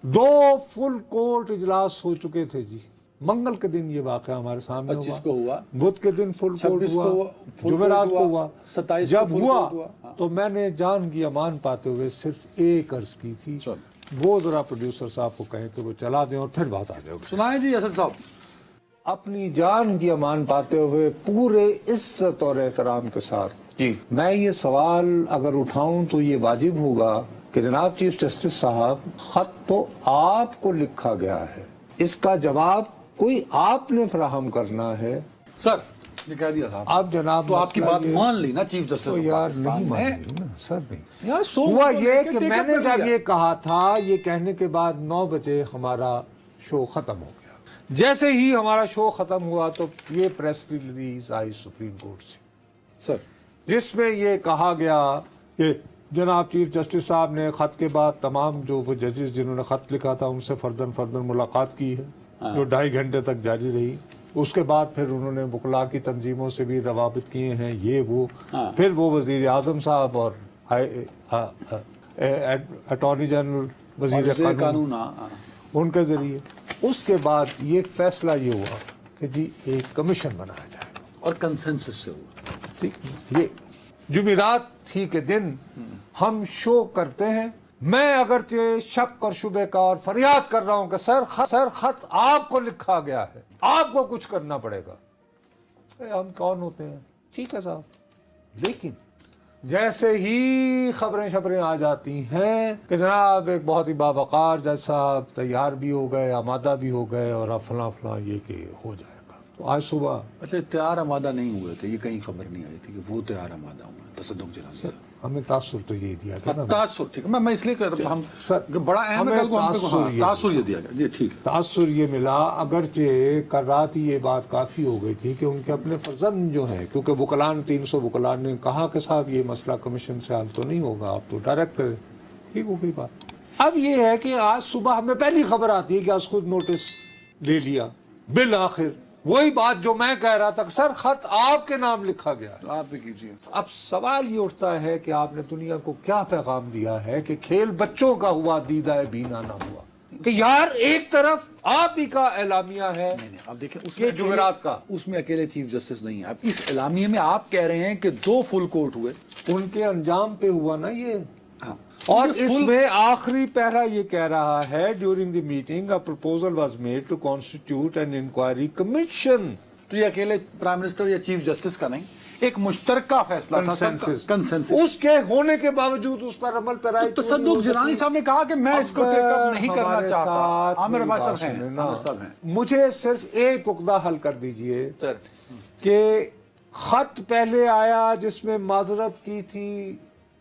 2 full court इजलास हो चुके थे जी। मंगल के दिन ये वाक़या हमारे सामने 25 को हुआ, बुध के दिन फुल कोर्ट 26 हुआ, को जुमेरात को हुआ, 27 जब को फुल हुआ कोर्ट हुआ। तो मैंने जान की अमान पाते हुए सिर्फ एक अर्ज की थी, वो जरा प्रोड्यूसर साहब को कहें कि वो चला दें और फिर बात आ जाए। सुनाए जी असद साहब। अपनी जान की अमान पाते हुए पूरे इज्जत और एहतराम के साथ जी, मैं ये सवाल अगर उठाऊं तो ये वाजिब होगा कि जनाब चीफ जस्टिस साहब, खत तो आपको लिखा गया है, इसका जवाब कोई आपने फराहम करना है। सर ये कह दिया था अब जनाब तो आपकी मसला बात ये- मान ली ना चीफ जस्टिस तो ऑफ यार पाकिस्तान नहीं ने? मानेंगे ना सर, नहीं यार सो हुआ ये कि टेकअप मैंने कर जब लिया। ये कहा था, ये कहने के बाद 9 बजे हमारा शो खत्म हो गया। जैसे ही हमारा शो खत्म हुआ तो ये प्रेस रिलीज आई सुप्रीम कोर्ट से, सर जिसमें ये कहा गया कि जनाब चीफ जस्टिस साहब ने खत के बाद तमाम जो वो जजेस जिन्होंने खत लिखा था उनसे फर्दर मुलाकात की है, जो 2.5 घंटे तक जारी रही। उसके बाद फिर उन्होंने वकला की तंजीमों से भी रवाबित किए हैं, ये वो। फिर वो वजीर आजम साहब और अटॉर्नी जनरल वजीर कानून उनके जरिए। उसके बाद ये फैसला ये हुआ कि जी एक कमीशन बनाया जाए और कंसेंसस से हुआ। ठीक, ये जुमेरात ही के दिन हम शो करते हैं। मैं अगर शक और शुबे का और फरियाद कर रहा हूं कि सर खत आपको लिखा गया है, आपको कुछ करना पड़ेगा। हम कौन होते हैं? ठीक है साहब, लेकिन जैसे ही खबरें आ जाती हैं कि जनाब एक बहुत ही बावकार जज साहब तैयार भी हो गए, आमादा भी हो गए और अब फलां ये कि हो जाएगा, तो आज सुबह अच्छा तैयार आमादा नहीं हुए थे, ये कहीं खबर नहीं आई थी कि वो तैयार आमादा हुए तसद्दुक जिलानी साहब। हमें तासुर तो ये दिया गया ना, तासुर, ठीक है, मैं इसलिए कर रहा हूं, सर, हम बड़ा अहम है, कल को हम पे तासुर ये दिया गया जी, ठीक है। तासुर ये मिला, अगरचे कल रात ही ये बात काफी हो गई थी कि उनके अपने फर्जंद जो हैं, क्योंकि वकलान 300 वकलान ने कहा कि साहब ये मसला कमीशन से हल तो नहीं होगा, आप तो डायरेक्ट करें, ठीक हो गई बात। अब ये है कि आज सुबह हमें पहली खबर आती है कि आज खुद नोटिस ले लिया। बिल आखिर वही बात जो मैं कह रहा था, सर खत आपके नाम लिखा गया है, आप भी कीजिए। अब सवाल ये उठता है कि आपने दुनिया को क्या पैगाम दिया है कि खेल बच्चों का हुआ, दीदा है बीना ना हुआ, कि यार एक तरफ आप ही का एलामिया है, नहीं, अब देखिए ये जुमेरात का, उसमें अकेले चीफ जस्टिस नहीं है। अब इस एलामिये में आप कह रहे हैं कि 2 फुल कोर्ट हुए, उनके अंजाम पे हुआ ना ये। हाँ। और ये इसमें आखिरी पैरा ये कह रहा है, during the meeting a proposal was made to constitute an inquiry commission. तो ये अकेले प्राइम मिनिस्टर या चीफ जस्टिस का नहीं, एक मुश्तरका फैसला था, कंसेंसस। उसके होने के बावजूद उस पर अमल पर आई। तो तसद्दुक जिलानी साहब ने कहा कि मैं इसको टेकअप नहीं करना चाहता। आमिर अब्बास साहब हैं, मुझे सिर्फ एक उकदा हल कर दीजिए कि खत पहले आया जिसमें माजरत की थी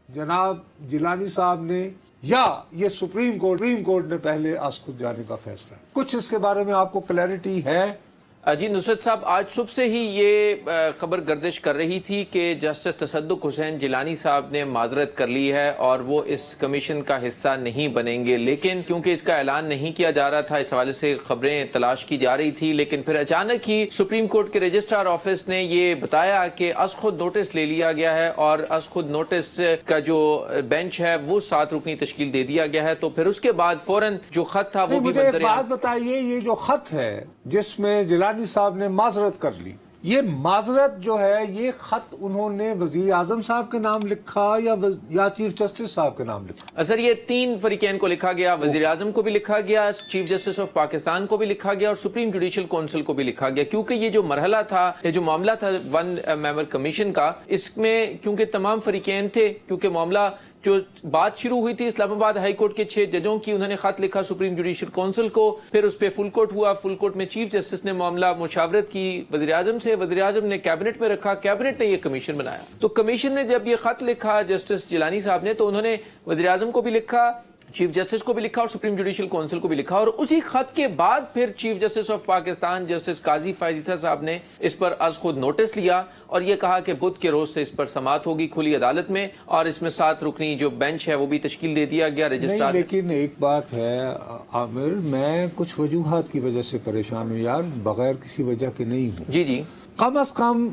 जनाब जिलानी साहब ने, या ये सुप्रीम कोर्ट ने पहले आज खुद जाने का फैसला, कुछ इसके बारे में आपको क्लैरिटी है? जी नुसरत साहब, आज सुबह से ही ये खबर गर्दिश कर रही थी कि जस्टिस तसद्दुक हुसैन जिलानी साहब ने माजरत कर ली है और वो इस कमीशन का हिस्सा नहीं बनेंगे, लेकिन क्योंकि इसका ऐलान नहीं किया जा रहा था, इस हवाले से खबरें तलाश की जा रही थी। लेकिन फिर अचानक ही सुप्रीम कोर्ट के रजिस्ट्रार ऑफिस ने ये बताया कि अस खुद नोटिस ले लिया गया है और अस खुद नोटिस का जो बेंच है वो 7 रुकनी तश्कील दे दिया गया है। तो फिर उसके बाद फौरन जो खत था वो भी मुझे एक बात बताइए, ये जो खत है जिसमें जिलानी साहब ने माजरत कर ली, ये माजरत जो है ये खत उन्होंने वजीर आजम साहब के नाम लिखा या चीफ जस्टिस साहब के नाम लिखा? सर ये 3 फरीकैन को लिखा गया, वजीर आजम को भी लिखा गया, चीफ जस्टिस ऑफ पाकिस्तान को भी लिखा गया और सुप्रीम जुडिशल काउंसिल को भी लिखा गया। क्योंकि ये जो मरहला था, ये जो मामला था 1 मेंबर कमीशन का, इसमें क्योंकि तमाम फरीकैन थे, क्योंकि मामला जो बात शुरू हुई थी इस्लामाबाद हाई कोर्ट के 6 जजों की, उन्होंने खत लिखा सुप्रीम जुडिशल काउंसिल को, फिर उस पर फुल कोर्ट हुआ, फुल कोर्ट में चीफ जस्टिस ने मामला मुशावरत की वजीर आजम से, वजीर आजम ने कैबिनेट में रखा, कैबिनेट ने ये कमीशन बनाया। तो कमीशन ने जब ये खत लिखा जस्टिस जिलानी साहब ने, तो उन्होंने वजीर आजम को भी लिखा, चीफ जस्टिस को भी लिखा और सुप्रीम जुडिशल काउंसिल को भी लिखा, और उसी खत के बाद फिर chief justice of Pakistan justice काजी फायजीसा साहब ने इस पर आज खुद नोटिस लिया और ये कहा कि बुध के रोज से इस पर समाअत होगी खुली अदालत में, और इसमें 7 रुकनी जो बेंच है वो भी तश्कील दे दिया गया रजिस्ट्रार। लेकिन एक बात है आमिर, मैं कुछ वजूहात की वजह से परेशान हूँ यार, बगैर किसी वजह के नहीं हूँ। जी जी, कम अज कम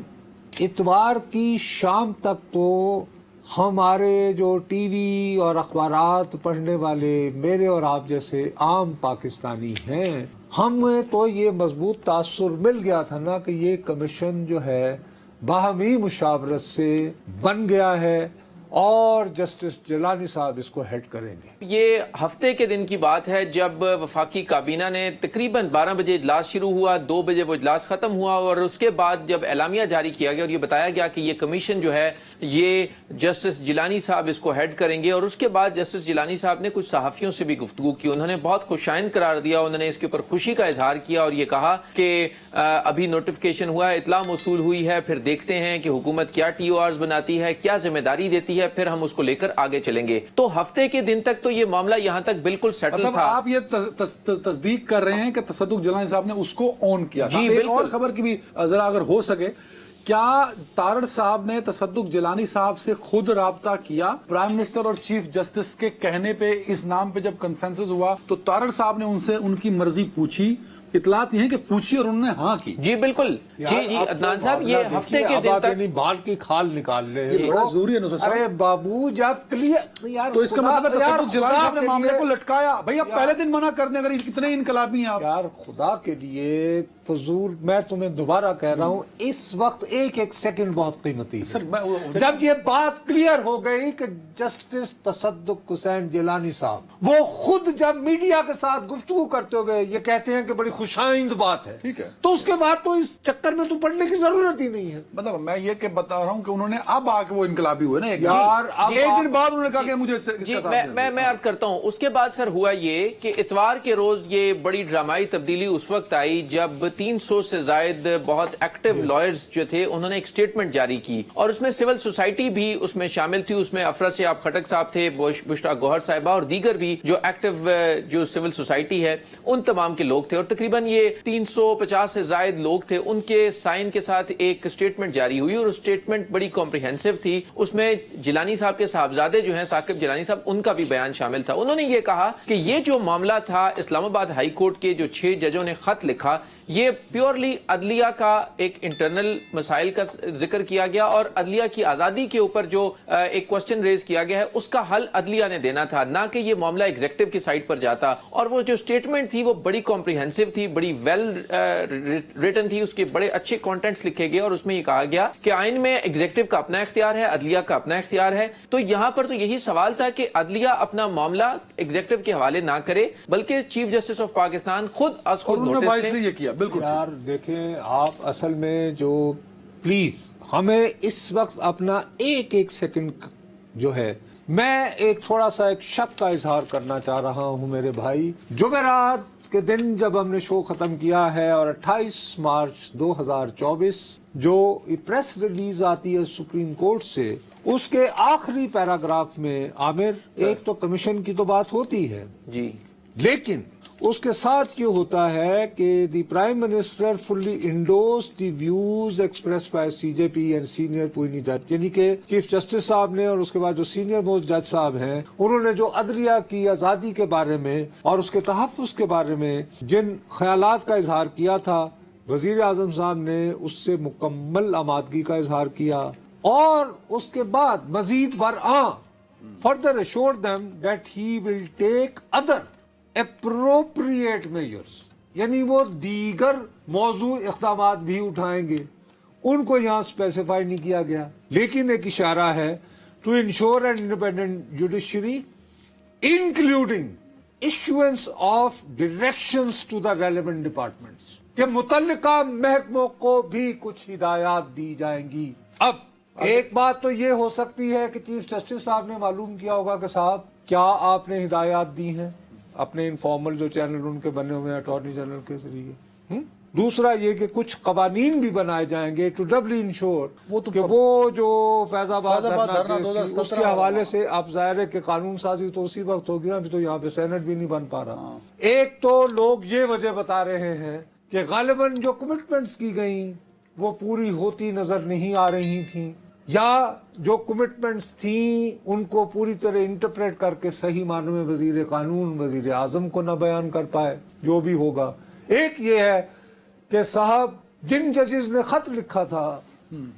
इतवार की शाम तक तो ہمارے جو ٹی وی اور اخبارات پڑھنے والے میرے اور آپ جیسے عام پاکستانی ہیں، ہمیں تو یہ مضبوط تاثر مل گیا تھا نا کہ یہ کمیشن جو ہے باہمی مشاورت سے بن گیا ہے اور جسٹس جیلانی صاحب اس کو ہیڈ کریں گے۔ یہ ہفتے کے دن کی بات ہے جب وفاقی کابینہ نے تقریباً 12 بجے اجلاس شروع ہوا، 2 بجے وہ اجلاس ختم ہوا، اور اس کے بعد جب اعلامیہ جاری کیا گیا اور یہ بتایا گیا کہ یہ کمیشن جو ہے یہ جسٹس جیلانی صاحب اس کو ہیڈ کریں گے، اور اس کے بعد جسٹس جیلانی صاحب نے کچھ صحافیوں سے بھی گفتگو کی، انہوں نے بہت خوشائند قرار دیا، انہوں نے اس کے اوپر خوشی کا اظہار کیا اور یہ کہا کہ ابھی نوٹیفیکیشن ہوا ہے، اطلاع موصول ہوئی ہے، پھر دیکھتے ہیں کہ حکومت کیا ٹی او آرز بناتی ہے، کیا ذمہ داری دیتی ہے، پھر ہم اس کو لے کر آگے چلیں گے۔ تو ہفتے کے دن تک تو یہ معاملہ یہاں تک بالکل سیٹل مطلب تھا۔ آپ یہ تصدیق کر رہے ہیں کہ تصدق جیلانی صاحب نے اس کو آن کیا تھا۔ جی ایک بالکل۔ اور خبر کی بھی ذرا اگر ہو سکے، کیا تارڑ صاحب نے تصدق جیلانی صاحب سے خود رابطہ کیا؟ پرائم منسٹر اور چیف جسٹس کے کہنے پہ اس نام پہ جب کنسنسس ہوا تو تارڑ صاحب نے ان سے ان کی مرضی پوچھی؟ اطلاعات یہ ہیں کہ پوچھی اور انہوں نے ہاں کی۔ جی بالکل، جی عدنان صاحب، یہ ہفتے کے دن تک بال کی کھال نکال رہے ہیں۔ بڑا ضروری ہے نصرت صاحب۔ ارے بابو جب کلیئر یار، تو اس کا مطلب ہے تصدق جیلانی صاحب نے معاملے کو لٹکا لٹکایا۔ بھئی اب پہلے دن منع کر دیں اگر کتنے انقلابی ہیں آپ۔ یار خدا کے لیے فضول، میں تمہیں دوبارہ کہہ رہا ہوں، اس وقت ایک ایک سیکنڈ بہت قیمتی سر ہے۔ جب یہ بات کلیئر ہو گئی کہ جسٹس تصدق حسین جیلانی صاحب وہ خود جب میڈیا کے ساتھ گفتگو کرتے ہوئے یہ کہتے ہیں کہ بڑی خوشائند بات ہے، ٹھیک ہے، تو اس کے بعد تو اس چکر میں تو پڑنے کی ضرورت ہی نہیں ہے۔ مطلب میں یہ کہ بتا رہا ہوں کہ انہوں نے اب آ کے وہ انقلابی ہوئے نا ایک یار اب ایک دن بعد انہوں نے کہا کہ مجھے اس جی کا ساتھ میں عرض کرتا ہوں، اس کے بعد سر ہوا یہ کہ اتوار کے روز یہ بڑی ڈرامائی تبدیلی اس وقت آئی جب 300 سے زائد بہت ایکٹیو لائرز جو تھے انہوں نے ایک سٹیٹمنٹ جاری کی، اور اس میں سول سوسائٹی بھی اس میں شامل تھی۔ اس میں افرا سیاب خٹک صاحب تھے، بشرا گوہر صاحبہ اور دیگر بھی جو ایکٹیو جو سول سوسائٹی ہے ان تمام کے لوگ تھے، اور تقریباً یہ 350 سے زائد لوگ تھے، ان کے سائن کے ساتھ ایک سٹیٹمنٹ جاری ہوئی، اور اس سٹیٹمنٹ بڑی کمپریہنسو تھی۔ اس میں جیلانی صاحب کے صاحبزادے جو ہیں ثاقب جیلانی صاحب، ان کا بھی بیان شامل تھا۔ انہوں نے یہ کہا کہ یہ جو معاملہ تھا اسلام آباد ہائی کورٹ کے جو 6 ججوں نے خط لکھا، یہ پیورلی عدلیہ کا ایک انٹرنل مسائل کا ذکر کیا گیا، اور عدلیہ کی آزادی کے اوپر جو ایک کوسچن ریز کیا گیا ہے اس کا حل عدلیہ نے دینا تھا، نہ کہ یہ معاملہ ایگزیکٹو کی سائٹ پر جاتا۔ اور وہ جو سٹیٹمنٹ تھی وہ بڑی کمپریہنسو تھی، بڑی ویل ریٹن تھی، اس کے بڑے اچھے کانٹینٹس لکھے گئے، اور اس میں یہ کہا گیا کہ آئین میں ایگزیکٹو کا اپنا اختیار ہے، عدلیہ کا اپنا اختیار ہے۔ تو یہاں پر تو یہی سوال تھا کہ عدلیہ اپنا معاملہ ایگزیکٹو کے حوالے نہ کرے، بلکہ چیف جسٹس آف پاکستان خود از خود نوٹس دے۔ یہ کیا بالکل یار دیکھیں آپ، اصل میں جو پلیز ہمیں اس وقت اپنا ایک ایک سیکنڈ جو ہے، میں ایک تھوڑا سا ایک شک کا اظہار کرنا چاہ رہا ہوں میرے بھائی۔ جمعرات کے دن جب ہم نے شو ختم کیا ہے اور 28 مارچ 2024 جو پریس ریلیز آتی ہے سپریم کورٹ سے، اس کے آخری پیراگراف میں عامر ایک تو کمیشن کی تو بات ہوتی ہے جی، لیکن اس کے ساتھ یہ ہوتا ہے کہ the prime minister fully endorse the views express by C J P and senior puisne جج، یعنی کہ چیف جسٹس صاحب نے اور اس کے بعد جو سینئر موسٹ جج صاحب ہیں انہوں نے جو عدلیہ کی آزادی کے بارے میں اور اس کے تحفظ کے بارے میں جن خیالات کا اظہار کیا تھا، وزیر اعظم صاحب نے اس سے مکمل آمادگی کا اظہار کیا، اور اس کے بعد مزید برآں further assured them that he will take other appropriate measures، یعنی وہ دیگر موضوع اقدامات بھی اٹھائیں گے، ان کو یہاں اسپیسیفائی نہیں کیا گیا، لیکن ایک اشارہ ہے to ensure an independent judiciary including issuance of directions to the relevant departments, کہ متعلقہ محکموں کو بھی کچھ ہدایات دی جائیں گی۔ اب ایک بات تو یہ ہو سکتی ہے کہ چیف جسٹس صاحب نے معلوم کیا ہوگا کہ صاحب کیا آپ نے ہدایات دی ہیں اپنے انفارمل جو چینل ان کے بنے ہوئے ہیں اٹارنی جنرل کے ذریعے۔ دوسرا یہ کہ کچھ قوانین بھی بنائے جائیں گے ٹو ڈبلی انشور کہ وہ جو فیض آباد دھرنا کیس کی اس کے حوالے سے اب ظاہر ہے کہ قانون سازی تو اسی وقت ہوگی نا، ابھی تو یہاں پہ سینٹ بھی نہیں بن پا رہا۔ ایک تو لوگ یہ وجہ بتا رہے ہیں کہ غالباً جو کمٹمنٹس کی گئیں وہ پوری ہوتی نظر نہیں آ رہی تھیں، یا جو کمٹمنٹس تھیں ان کو پوری طرح انٹرپریٹ کر کے صحیح معنوں میں وزیر قانون وزیر اعظم کو نہ بیان کر پائے، جو بھی ہوگا۔ ایک یہ ہے کہ صاحب جن ججز نے خط لکھا تھا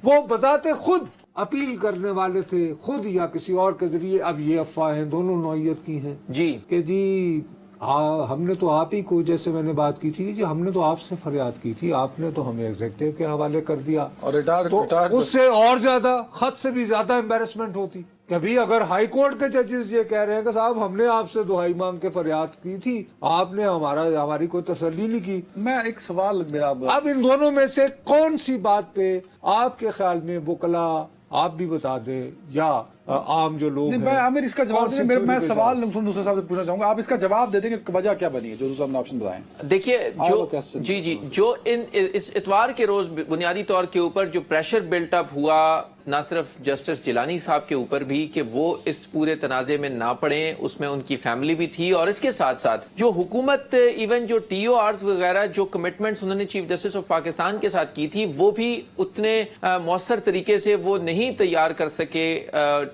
وہ بذات خود अपील करने वाले थे खुद या किसी और के जरिए, अब ये अफवाहें दोनों नौइयत की हैं जी कि जी हमने तो आप ही को, जैसे मैंने बात की थी जी, हमने तो आपसे फरियाद की थी, आपने तो हमें एग्जीक्यूटिव के हवाले कर दिया, और रिटायर्ड उससे और ज्यादा, खत से भी ज्यादा एम्बेरसमेंट होती। कभी अगर हाई कोर्ट के जजेस ये कह रहे हैं कि साहब हमने आपसे दुहाई मांग के फरियाद की थी, आपने हमारी कोई तसल्ली नहीं की। मैं एक सवाल मेरा, अब इन दोनों में से कौन सी बात पे आपके ख्याल में वकला, आप भी बता दें, या आम जो लोग हैं, मैं आमिर इसका जवाब कौन सी दें, मैं थ्योरी पे सवाल दूसरे साहब से पूछना चाहूंगा, आप इसका जवाब दे देंगे वजह क्या बनी है, जो दूसरा आपने ऑप्शन बताएं। देखिए, जो जो इस इतवार के रोज बुनियादी तौर के ऊपर जो प्रेशर बिल्टअप हुआ, ना सिर्फ जस्टिस जिलानी साहब के ऊपर भी कि वो इस पूरे तनाजे में ना पड़े, उसमें उनकी फैमिली भी थी, और इसके साथ साथ जो हुकूमत, इवन जो TORs वगैरह जो कमिटमेंट्स उन्होंने चीफ जस्टिस ऑफ पाकिस्तान के साथ की थी, वो भी उतने मौसर तरीके से वो नहीं तैयार कर सके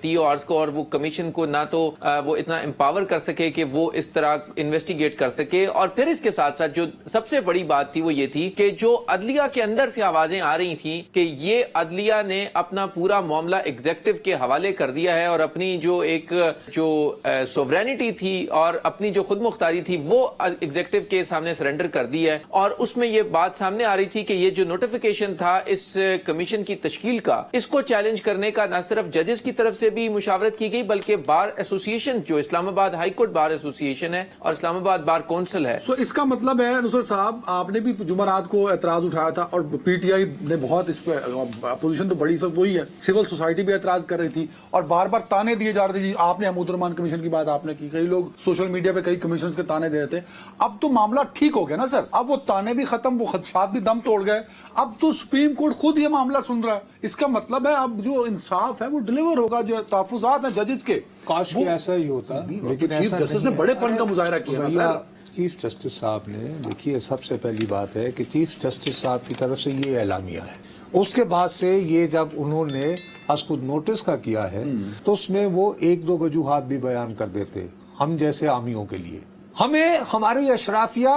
TORs को, और वो कमीशन को ना तो वो इतना एम्पावर कर सके कि वो इस तरह इन्वेस्टिगेट कर सके। और फिर इसके साथ साथ जो सबसे बड़ी बात थी वो ये थी कि जो अदलिया के अंदर से आवाजें आ रही थी कि ये अदलिया ने अपना पूरा मामला एग्जीक्यूटिव के हवाले कर दिया है, और अपनी जो एक जो सोवरेनिटी थी और अपनी जो खुद मुख्तारी थी वो एग्जीक्यूटिव के सामने सरेंडर कर दी है। और उसमें ये बात सामने आ रही थी कि ये जो नोटिफिकेशन था इस कमीशन की तश्कील का, इसको चैलेंज करने का न सिर्फ जजेस की तरफ से भी मुशावरत की गई, बल्कि बार एसोसिएशन, जो Islamabad high court bar association है और इस्लामाबाद बार काउंसिल है। सो इसका मतलब है नुसरत साहब, आपने भी जुमरात को एतराज उठाया था, और PTI ने बहुत इस पे अपोजिशन तो बड़ी सब वही है, सिविल सोसाइटी भी एतराज कर रही थी, और बार बार ताने दिए जा रहे थे। आपने महमूद रहमान कमीशन की बात आपने की, कई लोग सोशल मीडिया पे कई कमीशन के ताने दे रहे थे। अब तो मामला ठीक हो गया ना सर, अब वो ताने भी खत्म, वो खदशात भी दम तोड़ गए, अब तो सुप्रीम कोर्ट खुद ये मामला सुन रहा है। इसका मतलब है अब जो इंसाफ है वो डिलीवर होगा, जो तहफुजात है जजेस के, काश कि ऐसा ही होता, लेकिन चीफ जस्टिस ने बड़ेपन का मुजाहरा किया ना सर। चीफ जस्टिस साहब ने, देखिए सबसे पहली बात है कि चीफ जस्टिस साहब की तरफ से ये एलामिया है, उसके बाद से ये जब उन्होंने खुद नोटिस का किया है तो उसमें वो एक दो वजूहात भी बयान कर देते, हम जैसे आमियों के लिए। हमें हमारी अशराफिया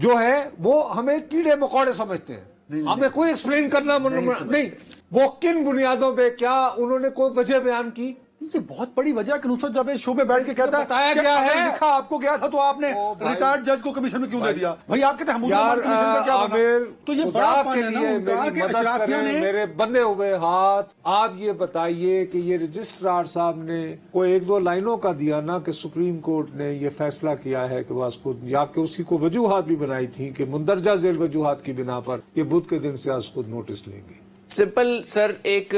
जो है वो हमें कीड़े मकोड़े समझते हैं, हमें कोई एक्सप्लेन करना नहीं, वो किन बुनियादों पे, क्या उन्होंने कोई वजह बयान की? ये बहुत बड़ी वजह है कि नुसरत जब शो में बैठ के कहता है बताया गया है, लिखा आपको गया था तो आपने रिटायर्ड जज को कमीशन में क्यों दे दिया? भाई आप कहते हैं कमीशन का क्या बना? तो ये बड़ा के लिए मेरी मदद करें, मेरे बंधे हुए हाथ, आप ये बताइए कि ये रजिस्ट्रार साहब ने कोई एक दो लाइनों का दिया ना कि सुप्रीम कोर्ट ने ये फैसला किया है कि बस खुद, या कि उसकी को वजूहात भी बनाई थी कि मुंदरजा झेल वजूहात की बिना पर ये बुध के दिन से आज खुद नोटिस लेंगे। सिंपल सर, एक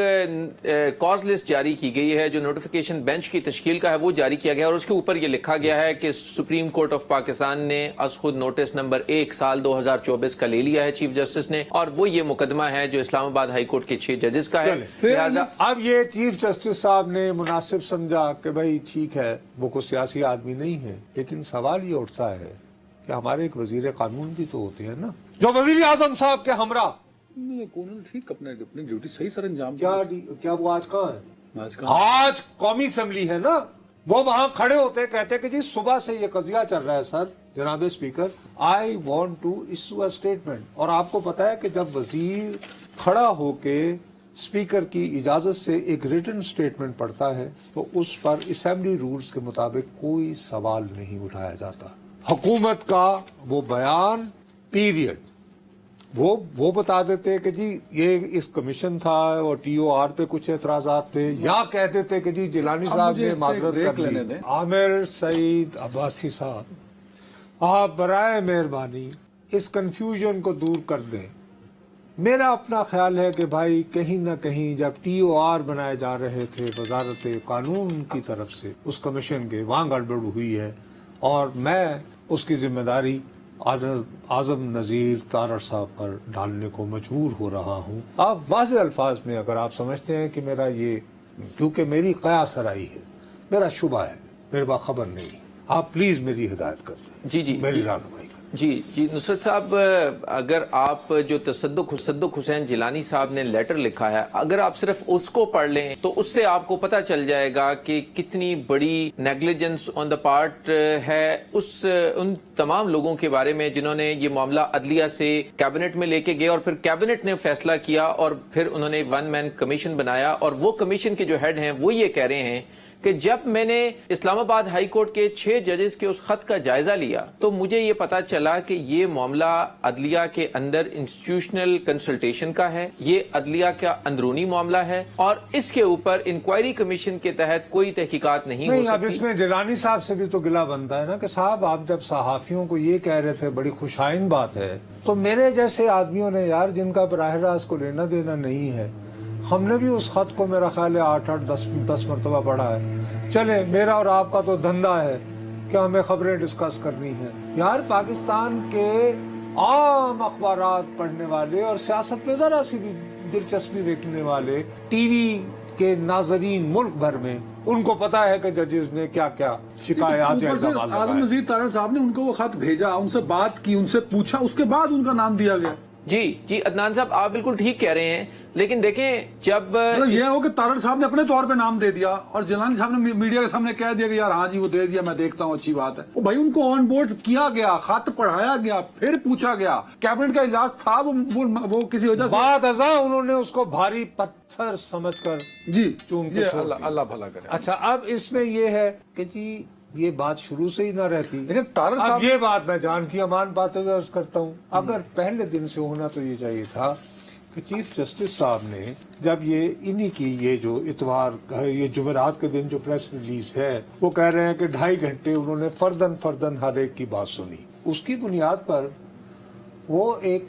कॉज लिस्ट जारी की गई है, जो नोटिफिकेशन बेंच की तश्कील का है वो जारी किया गया, और उसके ऊपर ये लिखा गया है कि सुप्रीम कोर्ट ऑफ पाकिस्तान ने अज खुद नोटिस नंबर 1 साल 2024 का ले लिया है चीफ जस्टिस ने, और वो ये मुकदमा है जो इस्लामाबाद हाई कोर्ट के 6 जजेस का है। अब ये चीफ जस्टिस साहब ने मुनासिब समझा कि भाई ठीक है वो कोई सियासी आदमी नहीं है, लेकिन सवाल ये उठता है कि हमारे एक वजीर कानून भी तो होते हैं ना, जो वजीर आजम साहब के हमरा। ठीक, अपनी ड्यूटी सही सर अंजाम। क्या वो आज कहाँ है? आज कौमी असेंबली है ना, वो वहां खड़े होते कहते कि जी सुबह से ये कजिया चल रहा है सर, जनाब speaker, I want to issue a statement. और आपको पता है कि जब वजीर खड़ा होके स्पीकर की इजाजत से एक रिटन स्टेटमेंट पढ़ता है तो उस पर असेंबली रूल्स के मुताबिक कोई सवाल नहीं उठाया जाता। हुकूमत का वो बयान पीरियड वो बता देते कि जी ये इस कमीशन था और TOR पे कुछ एतराजात थे, या कह देते कि जी जिलानी साहब ने माजरत कर ली। आमिर सईद अब्बासी साहब, आप बराए मेहरबानी इस कंफ्यूजन को दूर कर दें। मेरा अपना ख्याल है कि भाई कहीं ना कहीं जब TOR बनाए जा रहे थे वजारत कानून की तरफ से उस कमीशन के, वहां गड़बड़ हुई है, और मैं उसकी जिम्मेदारी आजम नजीर तारड़ साहब पर डालने को मजबूर हो रहा हूँ। आप वाज़ेह अल्फाज में अगर आप समझते हैं कि मेरा ये, क्योंकि मेरी कयास सराई है, मेरा शुबा है, मेरे बाखबर नहीं, आप प्लीज मेरी हिदायत कर दें, जी जी मेरी रहनुमाई कर। जी नुसरत साहब, अगर आप जो तसद्दुक हुसैन जिलानी साहब ने लेटर लिखा है, अगर आप सिर्फ उसको पढ़ लें तो उससे आपको पता चल जाएगा कि कितनी बड़ी नेग्लिजेंस ऑन द पार्ट है उन तमाम लोगों के बारे में जिन्होंने ये मामला अदलिया से कैबिनेट में लेके गए और फिर कैबिनेट ने फैसला किया और फिर उन्होंने वन मैन कमीशन बनाया। और वो कमीशन के जो हेड हैं वो ये कह रहे हैं कि जब मैंने इस्लामाबाद हाई कोर्ट के 6 जजेस के उस खत का जायजा लिया तो मुझे ये पता चला कि ये मामला अदलिया के अंदर इंस्टीट्यूशनल कंसल्टेशन का है, ये अदलिया का अंदरूनी मामला है और इसके ऊपर इंक्वायरी कमीशन के तहत कोई तहकीकात नहीं हो सकती। अब इसमें जिलानी साहब से भी तो गिला बनता है ना कि साहब आप जब सहाफियों को ये कह रहे थे, बड़ी खुशाइन बात है, तो मेरे जैसे आदमियों ने यार जिनका बराह रास्त को लेना देना नहीं है, हमने भी उस खत को मेरा ख्याल है 8-10 मरतबा पढ़ा है। चले मेरा और आपका तो धंधा है कि हमें खबरें डिस्कस करनी है। यार पाकिस्तान के आम अखबारात पढ़ने वाले और सियासत में जरा सी भी दिलचस्पी रखने वाले टीवी के नाजरीन मुल्क भर में, उनको पता है कि जजेस ने क्या क्या शिकायत या इल्जामात लगाए। आज़म नज़ीर तारड़ साहब ने उनको वो खत भेजा, उनसे बात की, उनसे पूछा, उसके बाद उनका नाम दिया गया। जी अदनान साहब, आप बिल्कुल ठीक कह रहे हैं, लेकिन देखें जब मतलब यह हो कि तारड़ साहब ने अपने तौर पे नाम दे दिया और जिलानी साहब ने मीडिया के सामने कह दिया कि यार हाँ जी वो दे दिया, मैं देखता हूँ, अच्छी बात है। वो भाई उनको ऑन बोर्ड किया गया, खत पढ़ाया गया, फिर पूछा गया, कैबिनेट का इजलास था, वो किसी वजह से बाद अज़ा उन्होंने उसको भारी पत्थर समझकर जी चूम के छोड़ दिया। अल्लाह भला करे। अच्छा, अब इसमें ये है कि जी ये बात शुरू से ही ना रहती, लेकिन तारड़ साहब ये बात मैं जान की अमान पाते हुए अर्ज करता हूँ, अगर पहले दिन से होना तो ये चाहिए था कि चीफ जस्टिस साहब ने जब ये इन्हीं की ये जो इतवार ये जुमेरात के दिन जो प्रेस रिलीज है, वो कह रहे हैं कि 2.5 घंटे उन्होंने फर्दन हर एक की बात सुनी, उसकी बुनियाद पर वो एक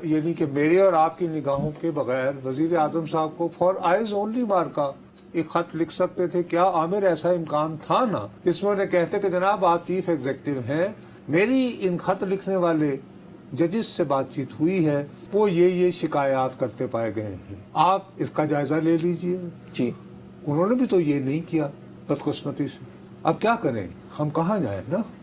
यानी कि मेरे और आपकी निगाहों के बगैर वजीर आजम साहब को फॉर आइज ओनली मार्का एक खत लिख सकते थे। क्या आमिर ऐसा इम्कान था ना, इसमें उन्हें कहते कि जनाब आप चीफ एग्जीक्यूटिव हैं, मेरी इन खत लिखने वाले जजेस से बातचीत हुई है, वो ये शिकायत करते पाए गए हैं, आप इसका जायजा ले लीजिए। जी उन्होंने भी तो ये नहीं किया बदकिस्मती से। अब क्या करें, हम कहाँ जाए ना।